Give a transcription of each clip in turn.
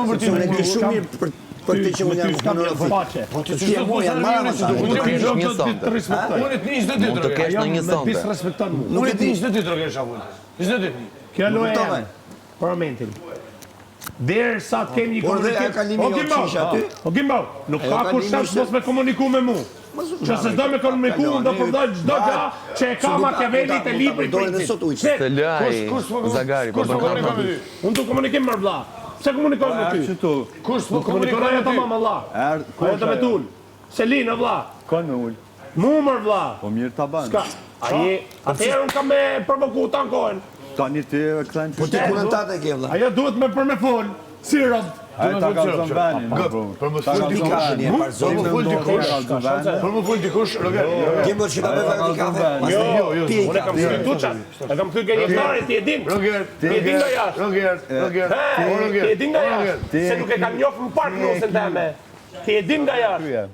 më për ti. Unë e di shumë mirë për të që unë jam faqe. Po të që jam unë jam marrë Unë të një 22 Mund të kesh në një sonte. Unë të një 22 troke shavull. 22. Kjo loja e për momentin. Derë sa të kemi një komunikim. O Gimbo, nuk ka kur shans mos me komuniku me mu. Që se s'do me komuniku, do përdoj gjdo gja që e ka Machiavellit e libri princit. Të laj, Zagari, po bërë ka më. Unë të komunikim mërë vla. Pse komunikoj me ty? Kush po komunikoj me ty? Ajo të me tull. Selin, vla. Kanë me ull. Mu mërë vla. Po mirë ta banë. Atëherë unë kam me provoku të ankojnë. Tani ti e këthen që... Po ti kumentate e ke vla. Ajo duhet me për me fol. Si rëd. Ajo ta ka zonë venin. Për më full dikush, Roger. Gimbo që ka me vajti kafe. Jo, unë e kam thyrë tuqat. E kam thyrë gjenjestari, ti e din. Roger, ti e din nga jashtë. Roger. Ti e din nga jashtë. Se nuk e kam njofë në park nusën teme. Ti e din nga jashtë.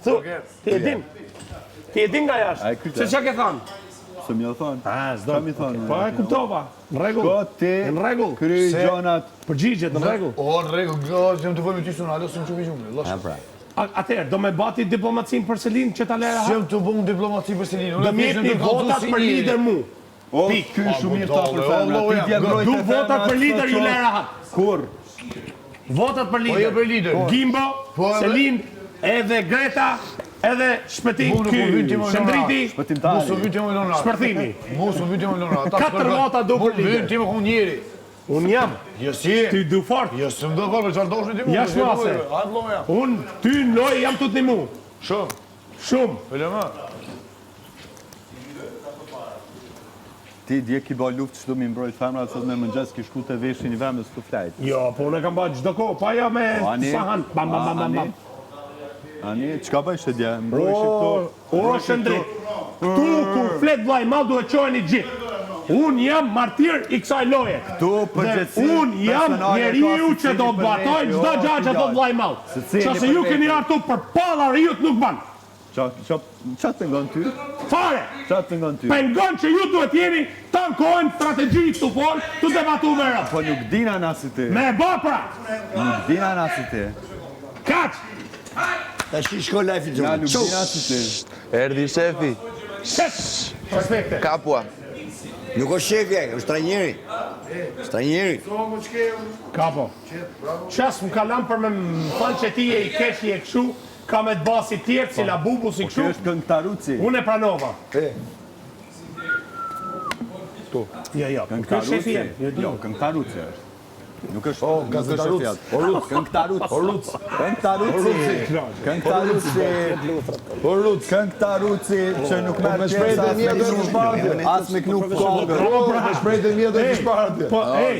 Ti e din. Ti e din nga jashtë. Se që ke thanë? Se mi o thonë. S'do. Po e kuptova. Në regull. Ko ti kry gjonat. Përgjigjet, në regull. O, në regull, që më të folë me ty sunale, së më qubi gjumë. Atëherë, do me bati diplomacin për Selin që ta lera? Që më të bëmë diplomaci për Selin. Do mjep një votat për lider mu. O, ky shumë mirë ta për femra. Du votat për lider ju lera hat. Kur? Votat për lider. Gimbo, Selin, edhe Greta, edhe Shpëtim ky, Shëndriti, Shpërthimi. Katër vota du për lider. Ti më ku njeri. Unë jam. Jo si. Ty du fort. Jo së më do fort, që ardosh në ti mu. Ja shmase. Unë, ty në loj jam të të një mu. Shumë. Pëllë më. Ti dje ki ba luft që du mi mbrojt femra, sot me mëngjes ki shku të veshin i vemës të flajt. Jo, po unë e kam ba gjdo ko, pa ja me sahan. Bam. Ani, qka bëjshë dje? Mbrojshë këto? O, Shëndrit. Tu, kur flet vlaj mal, duhet qojnë i gjithë. Unë jam martir i kësaj loje. Unë jam njeriu që do të batoj çdo gjë që do të vlaj mal. Qase ju keni artu për palla riut nuk ban. Qa të pengon ty? Fare! Qa të pengon ty? Pengon që ju duhet jeni të ankojnë strategji të folë të debatu me rëmë. Po nuk dina nasi ti. Me bapra! Nuk dina nasi ti. Kaq! Ta shi shko lajfi të Ja, nuk dina nasi ti. Erdi shefi. Respekte. Kapua. Nuk është shefi e, është trajnjeri. Trajnjeri. Kapo. Qas më kalam për me më fanë që ti e i keshi e këshu, ka me të basi tjertë, si la bubu, si Kjo këshu. është këngtaruci. Unë e pranova. Jo. Këngtaruci. Jo, këngtaruci është. Nuk është gazetaruci. Këngtaruci që nuk merë pjesë as me knuk kongër. Shprejtë e mjetë dhe të shparatje. Po, ej!